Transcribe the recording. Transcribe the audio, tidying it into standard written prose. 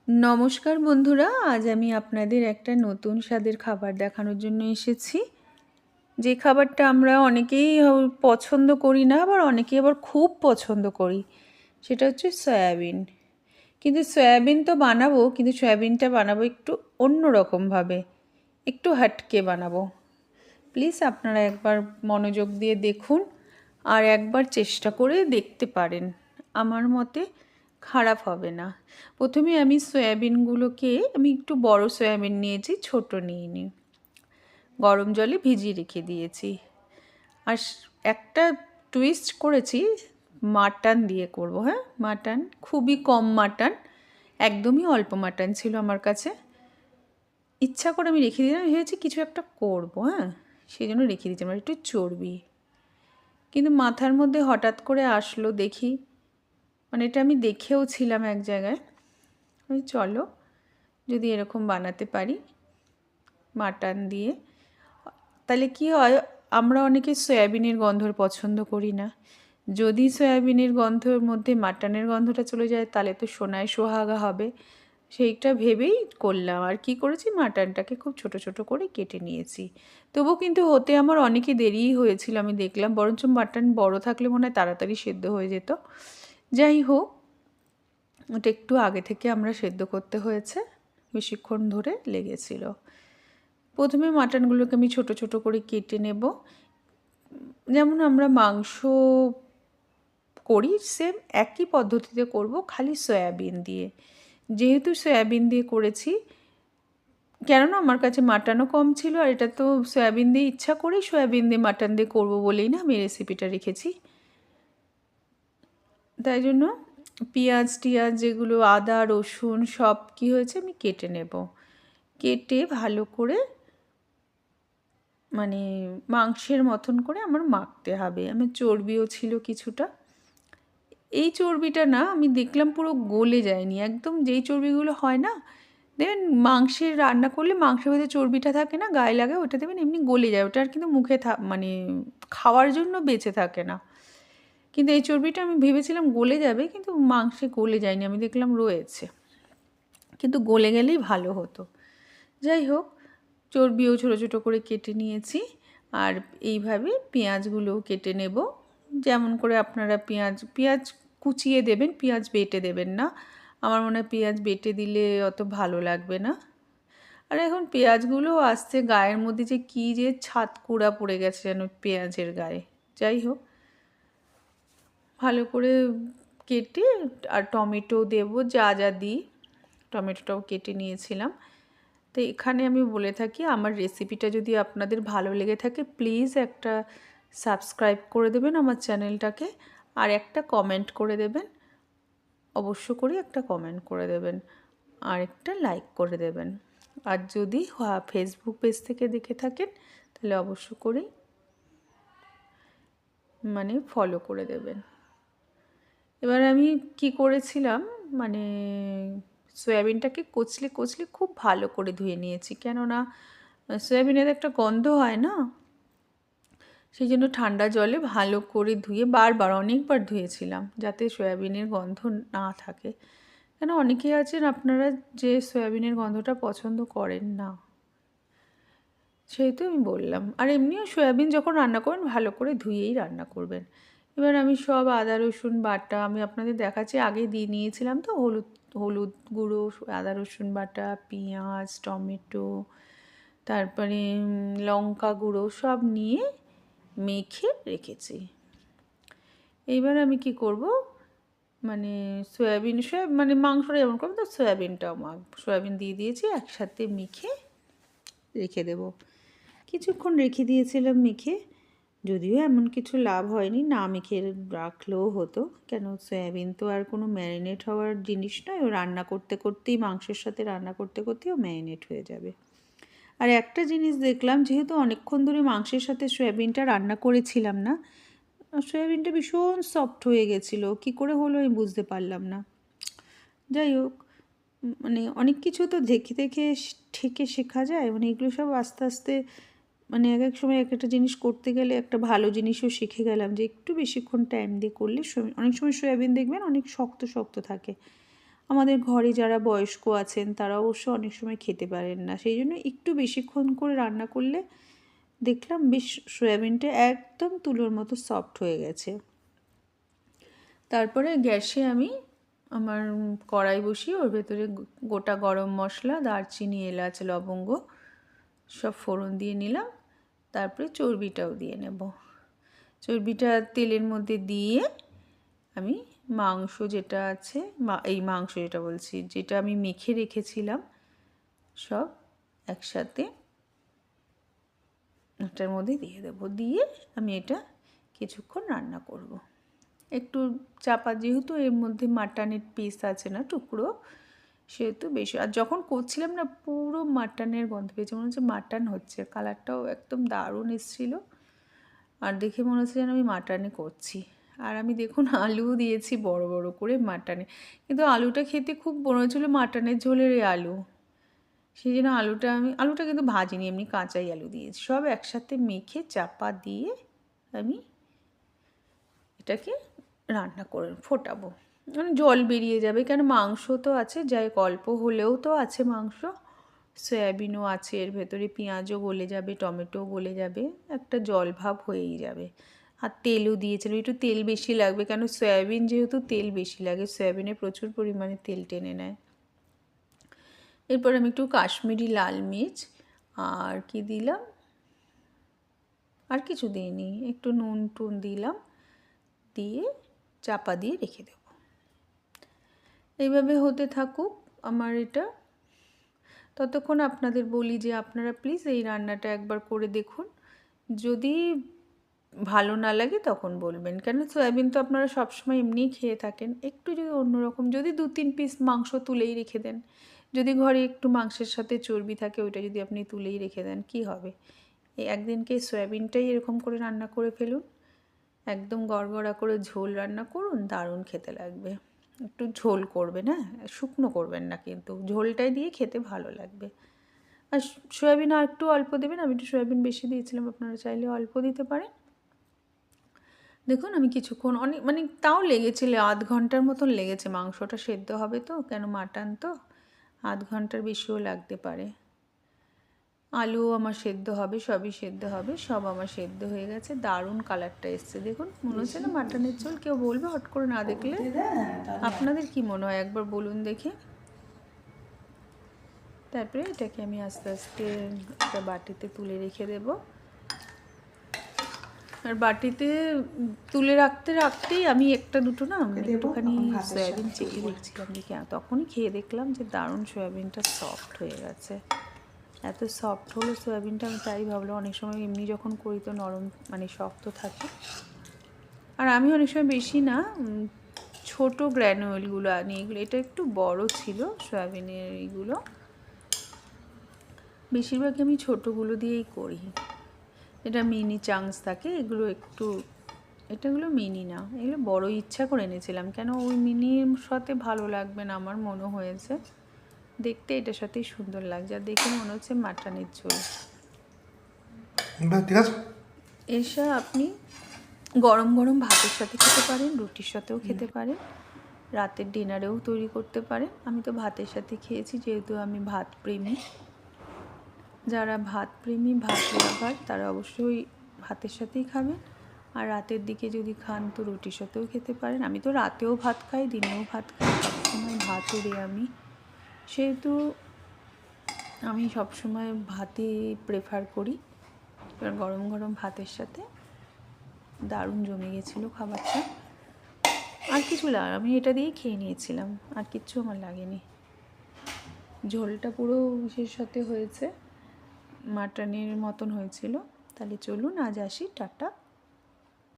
নমস্কার বন্ধুরা, আজ আমি আপনাদের একটা নতুন স্বাদের খাবার দেখানোর জন্য এসেছি। যে খাবারটা আমরা অনেকেই পছন্দ করি না, আবার অনেকেই আবার খুব পছন্দ করি। সেটা হচ্ছে সয়াবিন। কিন্তু সয়াবিন তো বানাবো, কিন্তু সয়াবিনটা বানাবো একটু অন্য রকমভাবে, একটু হাটকে বানাবো। প্লিজ আপনারা একবার মনোযোগ দিয়ে দেখুন আর একবার চেষ্টা করে দেখতে পারেন, আমার মতে খারাপ হবে না। প্রথমে আমি সয়াবিনগুলোকে একটু বড় সয়াবিন নিয়েছি, ছোট নিইনি। গরম জলে ভিজিয়ে রেখে দিয়েছি। আর একটা টুইস্ট করেছি, মাটন দিয়ে করব। হ্যাঁ, মাটন, খুবই কম মাটন, একদমই অল্প মাটন ছিল আমার কাছে। ইচ্ছা করে আমি রেখে দিলাম, ভেবেছি কিছু একটা করবো। হ্যাঁ, সেই জন্য রেখে দিয়েছি আমার একটু চর্বি। কিন্তু মাথার মধ্যে হঠাৎ করে আসলো, দেখি মানে এটা আমি দেখেও ছিলাম এক জায়গায়, ওই চলো যদি এরকম বানাতে পারি মাটন দিয়ে, তাহলে কি হয়, আমরা অনেকে সয়াবিনের গন্ধ পছন্দ করি না। যদি সয়াবিনের গন্ধর মধ্যে মাটনের গন্ধটা চলে যায় তাহলে তো সোনায় সোহাগা হবে। সেইটা ভেবেই করলাম। আর কি করেছি, মাটনটাকে খুব ছোট ছোট করে কেটে নিয়েছি। তবু কিন্তু হতে আমার অনেকে দেরিই হয়েছিল, আমি দেখলাম। বরঞ্চ মাটন বড় থাকলে মনে হয় তাড়াতাড়ি সেদ্ধ হয়ে যেত। যাই হোক, ওটা একটু আগে থেকে আমরা সেদ্ধ করতে হয়েছে, বেশিক্ষণ ধরে লেগেছিল। প্রথমে মাটনগুলোকে আমি ছোট ছোট করে কেটে নেব, যেমন আমরা মাংস করি সেম একই পদ্ধতিতে করব, খালি সয়াবিন দিয়ে। যেহেতু সয়াবিন দিয়ে করেছি, কেননা আমার কাছে মাটনও কম ছিল, আর এটা তো সয়াবিন দিয়ে ইচ্ছা করেই সয়াবিন দিয়ে মাটন দিয়ে করবো বলেই না আমি রেসিপিটা রেখেছি। তাই জন্য পেঁয়াজ টিয়াজ যেগুলো, আদা রসুন সব কি হয়েছে আমি কেটে নেব। কেটে ভালো করে মানে মাংসের মতন করে আমার মাখতে হবে। আমার চর্বিও ছিল কিছুটা। এই চর্বিটা না, আমি দেখলাম পুরো গলে যায়নি একদম। যেই চর্বিগুলো হয় না, দেখবেন মাংসের রান্না করলে মাংসের মধ্যে চর্বিটা থাকে না, গায়ে লাগে, ওটা দেখবেন এমনি গলে যায়, ওটা আর কিন্তু মুখে মানে খাওয়ার জন্য বেঁচে থাকে না। কিন্তু এই চর্বিটা আমি ভেবেছিলাম গলে যাবে, কিন্তু মাংসে গলে যায়নি, আমি দেখলাম রয়েছে। কিন্তু গলে গেলেই ভালো হতো। যাই হোক, চর্বিও ছোটো ছোটো করে কেটে নিয়েছি। আর এইভাবে পেঁয়াজগুলোও কেটে নেব, যেমন করে আপনারা পেঁয়াজ পেঁয়াজ কুচিয়ে দেবেন, পেঁয়াজ বেটে দেবেন না। আমার মনে হয় পেঁয়াজ বেটে দিলে অত ভালো লাগবে না। আর এখন পেঁয়াজগুলো আসছে গায়ের মধ্যে যে কী যে ছাতকুড়া পড়ে গেছে যেন পেঁয়াজের গায়ে। যাই হোক, ভালো করে কেটে, আর টমেটো দেবো যা যা দিই, টমেটোটাও কেটে নিয়েছিলাম। তো এখানে আমি বলে থাকি, আমার রেসিপিটা যদি আপনাদের ভালো লেগে থাকে প্লিজ একটা সাবস্ক্রাইব করে দেবেন আমার চ্যানেলটাকে, আর একটা কমেন্ট করে দেবেন, অবশ্য করে একটা কমেন্ট করে দেবেন, আর একটা লাইক করে দেবেন। আর যদি ফেসবুক পেজ থেকে দেখে থাকেন তাহলে অবশ্য করেই ফলো করে দেবেন। এবার আমি কি করেছিলাম, মানে সয়াবিনটাকে কচলে কচলে খুব ভালো করে ধুয়ে নিয়েছি, কেননা সয়াবিনের একটা গন্ধ হয় না, সেই জন্য ঠান্ডা জলে ভালো করে ধুয়ে বারবার অনেকবার ধুয়েছিলাম যাতে সয়াবিনের গন্ধ না থাকে। কেন অনেকেই আছেন আপনারা যে সয়াবিনের গন্ধটা পছন্দ করেন না, সেহেতু আমি বললাম। আর এমনিও সয়াবিন যখন রান্না করবেন ভালো করে ধুয়েই রান্না করবেন। এবার আমি সব আদা রসুন বাটা আমি আপনাদের দেখাচ্ছি, আগে দিয়ে নিয়েছিলাম তো, হলুদ হলুদ গুঁড়ো, আদা রসুন বাটা, পেঁয়াজ, টমেটো, তারপরে লঙ্কা গুঁড়ো সব নিয়ে মেখে রেখেছি। এইবার আমি কি করব, সয়াবিন মাংসটা যেমন করবো তো সয়াবিনটাও সয়াবিন দিয়ে দিয়েছি, একসাথে মেখে রেখে দেব। কিছুক্ষণ রেখে দিয়েছিলাম মেখে, যদিও এমন কিছু লাভ হয়নি, না মেখে রাখলেও হতো, কেন সয়াবিন তো আর কোনো ম্যারিনেট হওয়ার জিনিস নয়, ও রান্না করতে করতেই, মাংসের সাথে রান্না করতে করতেই ও ম্যারিনেট হয়ে যাবে। আর একটা জিনিস দেখলাম, যেহেতু অনেকক্ষণ ধরে মাংসের সাথে সয়াবিনটা রান্না করেছিলাম না, সয়াবিনটা ভীষণ সফট হয়ে গেছিলো, কী করে হলো আমি বুঝতে পারলাম না। যাই হোক, অনেক কিছু তো দেখে দেখে ঠেকে শেখা যায়, এগুলো সব আস্তে আস্তে এক এক সময় এক একটা জিনিস করতে গেলে একটা ভালো জিনিসও শিখে গেলাম, যে একটু বেশিক্ষণ টাইম দিয়ে করলে অনেক সময় সয়াবিন দেখবেন অনেক শক্ত শক্ত থাকে, আমাদের ঘরে যারা বয়স্ক আছেন তারা অবশ্য অনেক সময় খেতে পারেন না, সেই জন্য একটু বেশিক্ষণ করে রান্না করলে দেখলাম বেশ সয়াবিনটা একদম তুলোর মতো সফট হয়ে গেছে। তারপরে গ্যাসে আমি আমার কড়াই বসিয়ে ওর ভেতরে গোটা গরম মশলা, দারচিনি, এলাচ, লবঙ্গ সব ফোড়ন দিয়ে নিলাম। তারপরে চর্বিটাও দিয়ে নেব। চর্বিটা তেলের মধ্যে দিয়ে আমি মাংস যেটা আছে, এই মাংস যেটা বলছি, যেটা আমি মেখে রেখেছিলাম সব একসাথে এটার মধ্যে দিয়ে দেবো। দিয়ে আমি এটা কিছুক্ষণ রান্না করব। একটু চাপা, যেহেতু এর মধ্যে মাটনের পিস আছে না টুকরো, সেহেতু বেশি। আর যখন করছিলাম না পুরো মাটনের গন্ধ পেয়েছে, মনে হচ্ছে মাটন হচ্ছে। কালারটাও একদম দারুণ এসেছিলো, আর দেখে মনে হচ্ছে যেন আমি মাটনে করছি। আর আমি দেখুন আলুও দিয়েছি বড় বড় করে মাটনে, কিন্তু আলুটা খেতে খুব মনে হচ্ছিলো মাটনের ঝোলের আলু, সেই জন্য আলুটা কিন্তু ভাজিনি, এমনি কাঁচাই আলু দিয়েছি। সব একসাথে মেখে চাপা দিয়ে আমি এটাকে রান্না করে ফোটাবো, মানে জল বেরিয়ে যাবে, কেন মাংস তো আছে, যাই অল্প হলেও তো আছে মাংস, সয়াবিনও আছে এর ভেতরে, পেঁয়াজও গলে যাবে, টমেটো গলে যাবে, একটা জল ভাব হয়েই যাবে। আর তেলও দিয়েছিলাম, একটু তেল বেশি লাগবে, কেন সয়াবিন যেহেতু তেল বেশি লাগে, সয়াবিনে প্রচুর পরিমাণে তেল টেনে নেয়। এরপর আমি একটু কাশ্মীরি লাল মির্চ আর কি দিলাম, আর কিছু দিইনি, একটু নুন টুন দিলাম, দিয়ে চাপা দিয়ে রেখে দেব। এইভাবে হতে থাকুক আমার এটা। ততক্ষণ আপনাদের বলি যে আপনারা প্লিজ এই রান্নাটা একবার করে দেখুন। যদি ভালো না লাগে তখন বলবেন, কেন সয়াবিন তো আপনারা সবসময় এমনিই খেয়ে থাকেন। একটু যদি অন্যরকম, যদি 2-3 পিস মাংস তুলেই রেখে দেন, যদি ঘরে একটু মাংসের সাথে চর্বি থাকে ওইটা যদি আপনি তুলেই রেখে দেন, কি হবে, এই একদিনকে সয়াবিনটাই এরকম করে রান্না করে ফেলুন, একদম গড়গড়া করে ঝোল রান্না করুন, দারুণ খেতে লাগবে। একটু ঝোল করবেন, হ্যাঁ, শুকনো করবেন না, কিন্তু ঝোলটাই দিয়ে খেতে ভালো লাগবে। আর সয়াবিন আর একটু অল্প দেবেন, আমি একটু সয়াবিন বেশি দিয়েছিলাম, আপনারা চাইলে অল্প দিতে পারেন। দেখুন আমি কিছুক্ষণ মানে তাও লেগেছিল, আধ ঘন্টার মতন লেগেছে, মাংসটা সেদ্ধ হবে তো, কেন মাটন তো, আধ ঘন্টার বেশিও লাগতে পারে। আলুও আমার সেদ্ধ হবে, সবই সেদ্ধ হবে, সব আমার সেদ্ধ হয়ে গেছে, দারুণ কালারটা এসছে। দেখুন মনে হচ্ছে না মাটনের ঝোল, কেউ বলবে হট করে না দেখলে? আপনাদের কি মনে হয় একবার বলুন দেখে। তারপরে এটাকে আমি আস্তে আস্তে একটা বাটিতে তুলে রেখে দেব। আর বাটিতে তুলে রাখতেই আমি একটা দুটো না একটুখানি সয়াবিন চেখে দেখছিলাম, দেখি তখনই খেয়ে দেখলাম যে দারুণ সয়াবিনটা সফট হয়ে গেছে। এত সফট হলো সয়াবিনটা, আমি তাই ভাবলাম, অনেক সময় এমনি যখন করি তো নরম মানে শক্ত থাকে। আর আমি অনেক সময় বেশি না, ছোট গ্র্যানুয়েলগুলো আনি, এগুলো এটা একটু বড় ছিল সয়াবিনের, এইগুলো বেশিরভাগ আমি ছোটোগুলো দিয়েই করি। এটা মিনি চাংস থাকে, এটাগুলো মিনি না, এগুলো বড় ইচ্ছা করে এনেছিলাম, কেন ওই মিনির সাথে ভালো লাগবে না আমার মনে হয়েছে, দেখতে এটার সাথেই সুন্দর লাগছে, আর দেখে মনে হচ্ছে মাটনের ঝোল। ঠিক আছে, এসা আপনি গরম গরম ভাতের সাথে খেতে পারেন, রুটির সাথেও খেতে পারেন, রাতের ডিনারেও তৈরি করতে পারেন। আমি তো ভাতের সাথে খেয়েছি, যেহেতু আমি ভাত প্রেমী। যারা ভাত প্রেমী, ভাত লাভার, তারা অবশ্যই ভাতের সাথেই খাবেন। আর রাতের দিকে যদি খান তো রুটির সাথেও খেতে পারেন। আমি তো রাতেও ভাত খাই, দিনেও ভাত খাই, সবসময় ভাত উড়ে আমি, সেহেতু আমি সবসময় ভাতই প্রেফার করি। এবার গরম গরম ভাতের সাথে দারুণ জমে গেছিলো খাবারটা। আর কিছু আমি এটা দিয়েই খেয়ে নিয়েছিলাম, আর কিচ্ছু আমার লাগেনি। ঝোলটা পুরো ইসের সাথে হয়েছে, মাটনের মতন হয়েছিল। তাহলে চলুন আজ আসি, টাটা।